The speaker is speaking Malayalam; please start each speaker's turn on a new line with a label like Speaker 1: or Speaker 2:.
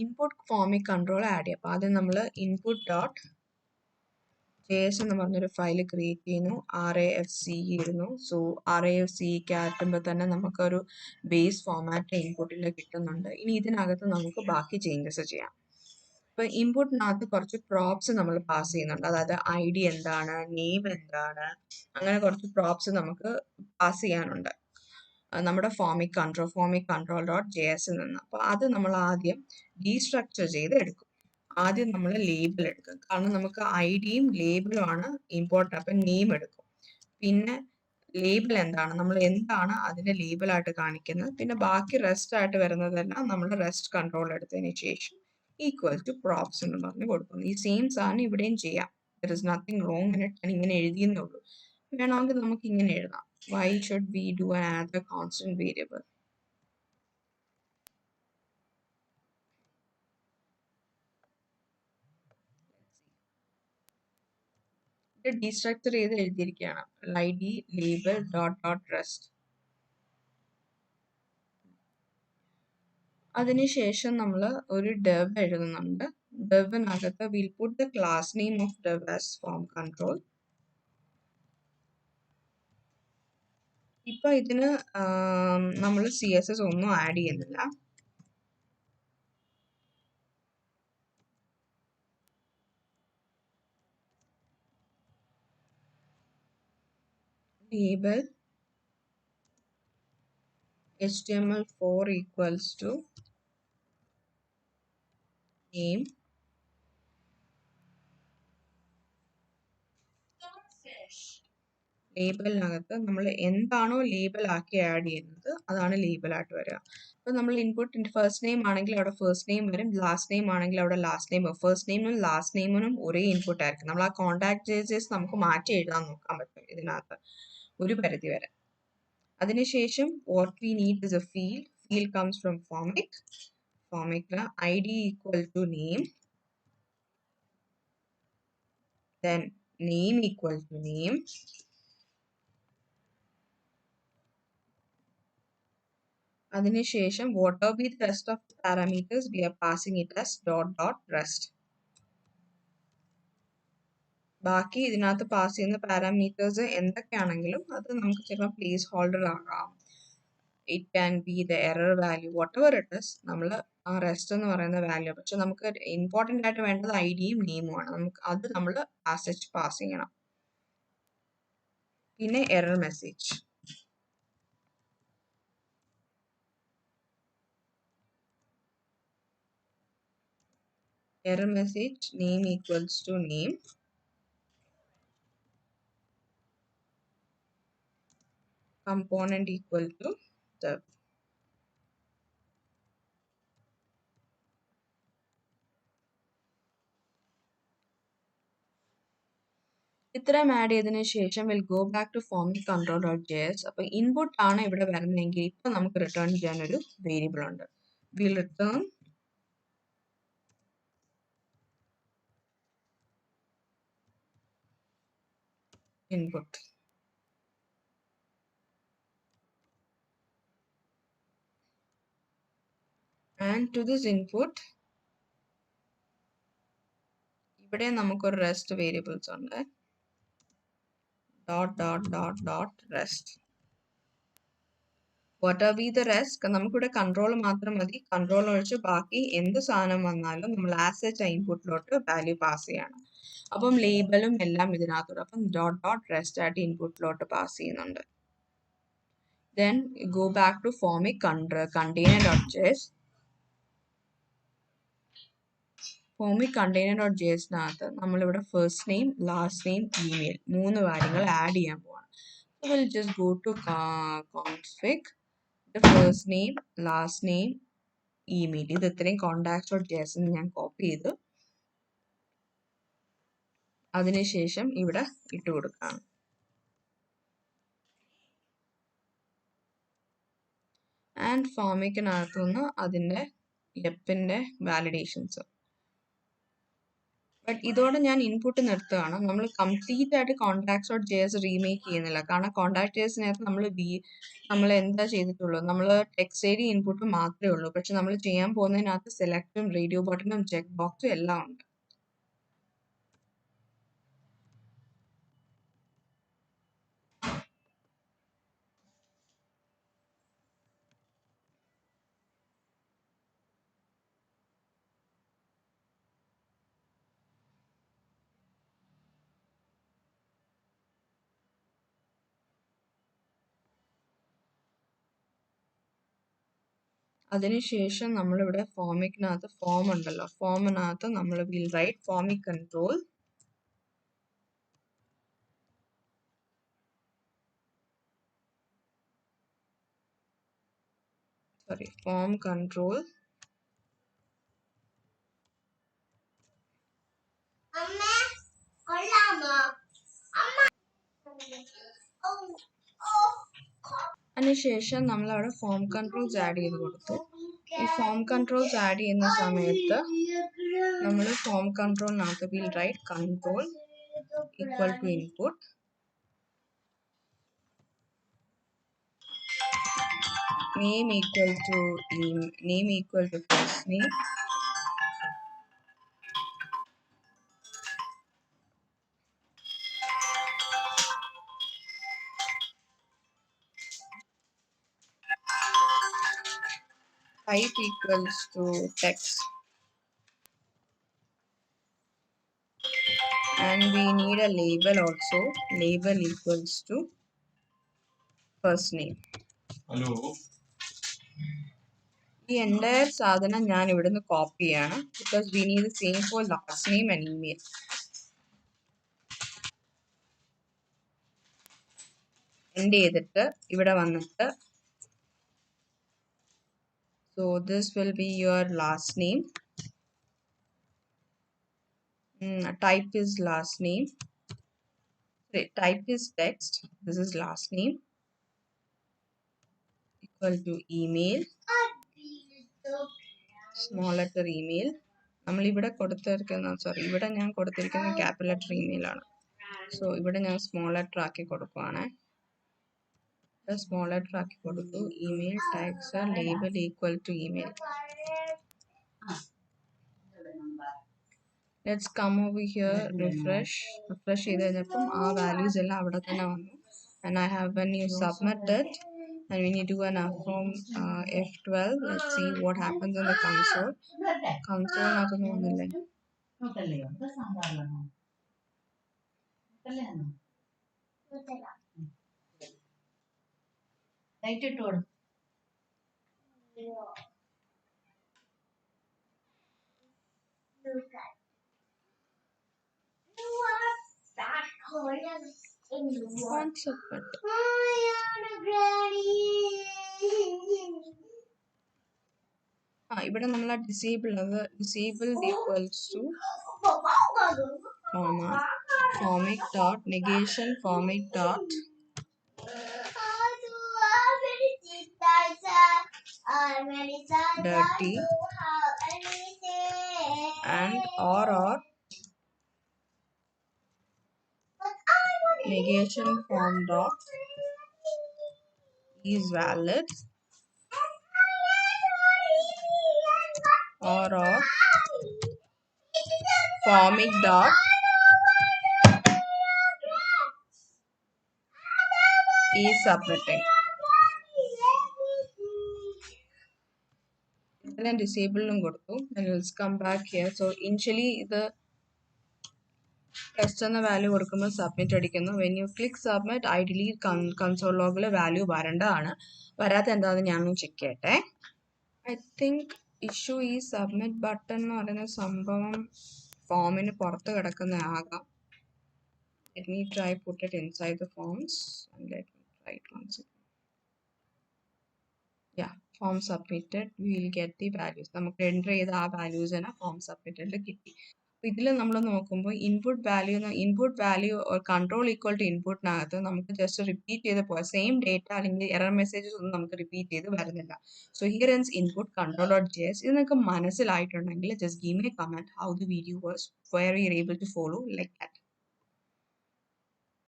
Speaker 1: ഇൻപുട്ട് ഫോമിൽ കൺട്രോൾ ആഡ് ചെയ്യാം. അപ്പോൾ ആദ്യം നമ്മൾ ഇൻപുട്ട് ഡോട്ട് JS എന്ന് പറഞ്ഞൊരു ഫയൽ ക്രിയേറ്റ് ചെയ്യുന്നു. RAFC ഇരുന്നു. സോ RAFC കയറ്റുമ്പോൾ തന്നെ നമുക്കൊരു ബേസ് ഫോമാറ്റ് ഇൻപുട്ടിൽ കിട്ടുന്നുണ്ട്. ഇനി ഇതിനകത്ത് നമുക്ക് ബാക്കി ചേഞ്ചസ് ചെയ്യാം. ഇപ്പോൾ ഇൻപുട്ടിനകത്ത് കുറച്ച് പ്രോപ്സ് നമ്മൾ പാസ് ചെയ്യുന്നുണ്ട്. അതായത് ID എന്താണ്, നെയിം എന്താണ്, അങ്ങനെ കുറച്ച് പ്രോപ്സ് നമുക്ക് പാസ് ചെയ്യാനുണ്ട് നമ്മുടെ ഫോമിക് കൺട്രോൾ ഡോട്ട് JS നിന്ന്. അപ്പോൾ അത് നമ്മൾ ആദ്യം ഡീസ്ട്രക്ചർ ചെയ്ത് എടുക്കും. ആദ്യം നമ്മൾ ലേബിൾ എടുക്കും. കാരണം നമുക്ക് IDയും ലേബിളും ആണ് ഇമ്പോർട്ടൻ്റ്. അപ്പം നെയിം എടുക്കും. പിന്നെ ലേബിൾ എന്താണ്, നമ്മൾ എന്താണ് അതിൻ്റെ ലേബിളായിട്ട് കാണിക്കുന്നത്. പിന്നെ ബാക്കി റെസ്റ്റ് ആയിട്ട് വരുന്നതെല്ലാം നമ്മൾ റെസ്റ്റ് കൺട്രോൾ എടുത്തതിന് ശേഷം ഈക്വൽ ടു പ്രോപ്സ് എന്ന് പറഞ്ഞ് കൊടുക്കുന്നു. ഈ സെയിം സാധനം ഇവിടെയും ചെയ്യാം. There is nothing wrong in it. ഞാൻ ഇങ്ങനെ എഴുതിയെന്നേ ഉള്ളൂ. വേണമെങ്കിൽ നമുക്ക് ഇങ്ങനെ എഴുതാം. Why should we do another constant variable? ഇത് ഡീസ്ട്രക്ചർ ചെയ്ത് എഴുതിയിരിക്കുകയാണ്. ID label dot dot rest. അതിനുശേഷം നമ്മൾ ഒരു dev എഴുതുന്നുണ്ട്. devനകത്ത് we'll put the class name of dev as form control. ഇപ്പൊ ഇതിന് നമ്മൾ CSS ഒന്നും ആഡ് ചെയ്യുന്നില്ല. Label HTML4 equals to name ലേബലിനകത്ത് നമ്മൾ എന്താണോ ലേബൽ ആക്കി ആഡ് ചെയ്യുന്നത് അതാണ് ലേബലായിട്ട് വരിക. അപ്പോൾ നമ്മൾ ഇൻപുട്ട് ഫസ്റ്റ് നെയിം ആണെങ്കിൽ അവിടെ ഫസ്റ്റ് നെയിം വരും, ലാസ്റ്റ് നെയിം ആണെങ്കിൽ അവിടെ ലാസ്റ്റ് നെയിം വരും. ഫസ്റ്റ് നെയിമിനും ലാസ്റ്റ് നെയിമിനും ഒരേ ഇൻപുട്ട് ആയിരിക്കും. നമ്മൾ ആ കോൺടാക്ട് ഡീറ്റെയിൽസ് നമുക്ക് മാറ്റി എഴുതാൻ നോക്കാൻ പറ്റും ഇതിനകത്ത് ഒരു പരിധി വരെ. അതിനുശേഷം what we need is a field comes from formic ID equal to name, then name equal to name, അതിനുശേഷം whatever be the rest of the parameters we are passing it as dot rest. ബാക്കി ഇതിനകത്ത് പാസ് ചെയ്യുന്ന പാരാമീറ്റേഴ്സ് എന്തൊക്കെയാണെങ്കിലും അത് നമുക്ക് ചിലപ്പോൾ പ്ലേസ് ഹോൾഡർ ആകാം, it can be the error value, what ever it is. നമ്മൾ ആ റെസ്റ്റ് എന്ന് പറയുന്ന വാല്യൂ, പക്ഷെ നമുക്ക് ഇമ്പോർട്ടൻ്റ് ആയിട്ട് വേണ്ടത് IDയും നെയിമുമാണ്. നമുക്ക് അത് നമ്മൾ ആസച്ച് പാസ് ചെയ്യണം. പിന്നെ error message. Error message name equals to name, component equal to dev. ഇത്രയും ആഡ് ചെയ്തതിനു ശേഷം will go back to Formik control dot JS. അപ്പോൾ ഇൻപുട്ട് ആണ് ഇവിടെ വരുന്നതെങ്കിൽ ഇപ്പം നമുക്ക് റിട്ടേൺ ചെയ്യാൻ ഒരു വേരിയബിൾ ഉണ്ട്. Will return input. And to this input ഇവിടെ നമുക്കൊരു rest variables ഉണ്ട്. dot rest. Whatever be the rest, നമുക്കിവിടെ കൺട്രോൾ മാത്രം മതി. കൺട്രോൾ ഒഴിച്ച് ബാക്കി എന്ത് സാധനം വന്നാലും നമ്മൾ ആസച്ച് ഇൻപുട്ടിലോട്ട് വാല്യൂ പാസ് ചെയ്യണം. അപ്പം ലേബലും എല്ലാം ഇതിനകത്തോട്ട്. അപ്പം dot rest ആയിട്ട് ഇൻപുട്ടിലോട്ട് പാസ് ചെയ്യുന്നുണ്ട്. Then go back to formic container.js. Formik container.jsനകത്ത് നമ്മളിവിടെ first name, last name, email മൂന്ന് കാര്യങ്ങൾ ആഡ് ചെയ്യാൻ പോവാണ്. So we'll just go to config, the first name, last name, email. ഇത് ഇത്രയും contacts.js ഞാൻ കോപ്പി ചെയ്തു അതിനുശേഷം ഇവിടെ ഇട്ട് കൊടുക്കാം. ആൻഡ് ഫോമിക്കിനകത്തുനിന്ന് അതിൻ്റെ ലെപ്പിൻ്റെ വാലിഡേഷൻസ് ബട്ട് ഇതോടെ ഞാൻ ഇൻപുട്ട് നിർത്തുകയാണ്. നമ്മൾ കംപ്ലീറ്റ് ആയിട്ട് contacts dot J S remake ചെയ്യുന്നില്ല. കാരണം കോൺടാക്ട് ജെ എസിനകത്ത് നമ്മൾ എന്താ ചെയ്തിട്ടുള്ളൂ, നമ്മൾ ടെക്സ്റ്റ് ഐഡി ഇൻപുട്ട് മാത്രമേ ഉള്ളൂ. പക്ഷെ നമ്മൾ ചെയ്യാൻ പോകുന്നതിനകത്ത് സെലക്റ്റും റേഡിയോ ബട്ടണും ചെക്ക് ബോക്സും എല്ലാം ഉണ്ട്. അതിനുശേഷം നമ്മളിവിടെ ഫോമിക്കിനകത്ത് ഫോം ഉണ്ടല്ലോ, ഫോമിനകത്ത് നമ്മൾ will write formic control form control അതിനുശേഷം നമ്മൾ അവിടെ ഫോം കൺട്രോൾസ് ആഡ് ചെയ്ത് കൊടുത്തു. ഈ ഫോം കൺട്രോൾസ് ആഡ് ചെയ്യുന്ന സമയത്ത് നമ്മൾ ഫോം കൺട്രോളിനകത്ത് will write control equal to input, name equal to name equal to first name, type equals to text, and we need a label also. Label equals to first name. Hello. ഈ എൻ്റയർ സാധനം ഞാൻ ഇവിടുന്ന് കോപ്പി ചെയ്യാണ്, because we need same for last name and email. End ചെയ്തിട്ട് ഇവിടെ വന്നിട്ട്, so this will be your last name. Type is last name. Type is text. This is last name equal to email, small letter email. നമ്മൾ ഇവിടെ കൊടുത്തിരിക്കുന്ന ഇവിടെ ഞാൻ കൊടുത്തിരിക്കുന്ന ക്യാപിറ്റൽ ലെറ്റർ ഇമെയിൽ ആണ്. സോ ഇവിടെ ഞാൻ സ്മോൾ ലെറ്റർ ആക്കി കൊടുക്കുവാണ്. സ്മോൾ ലെറ്റർ ആക്കി കൊടുത്തു. Email tags label equal to email. Let's come over here, refresh ചെയ്ത് കഴിഞ്ഞപ്പം ആ വാല്യൂസ് എല്ലാം അവിടെ തന്നെ വന്നു. And I have, when you submit it and when you do an from F12, let's see what happens in the console. Console nathu vannille. ഇവിടെ നമ്മൾ disabled equals to formic dot negation formic dot dirty and or negation form dot is valid or formic dot is submitting. Then disable കൊടുത്തു. Then let's come back here. So initially ഇത് ടെസ്റ്റ് എന്ന വാല്യൂ കൊടുക്കുമ്പോൾ സബ്മിറ്റ് അടിക്കുന്നു. When you click submit ideally console ലോഗിൽ വാല്യൂ വരേണ്ടതാണ്. വരാത്ത എന്താണെന്ന് ഞാനൊന്ന് ചെക്ക് ചെയ്യട്ടെ. ഐ തിങ്ക് ഇഷ്യൂ ഈ സബ്മിറ്റ് ബട്ടൺ എന്ന് പറയുന്ന സംഭവം ഫോമിന് പുറത്ത് കിടക്കുന്ന ആകാം. Let me try put it inside the forms and let me try it once again. Yeah, form submitted. We will get the values. നമുക്ക് എൻ്റർ ചെയ്ത ആ വാല്യൂസിന് ഫോം സബ്മിറ്റഡ് കിട്ടി. ഇതിൽ നമ്മൾ നോക്കുമ്പോൾ input value control equal to ഇൻപുട്ടിനകത്ത് നമുക്ക് ജസ്റ്റ് റിപ്പീറ്റ് ചെയ്ത് പോകാം. സെയിം ഡേറ്റ അല്ലെങ്കിൽ എറർ മെസ്സേജസ് ഒന്നും നമുക്ക് റിപ്പീറ്റ് ചെയ്ത് വരുന്നില്ല. So here ends input control dot JS. ഇത് നിങ്ങൾക്ക് മനസ്സിലായിട്ടുണ്ടെങ്കിൽ just give me a comment how the video was, where you are able to follow like that.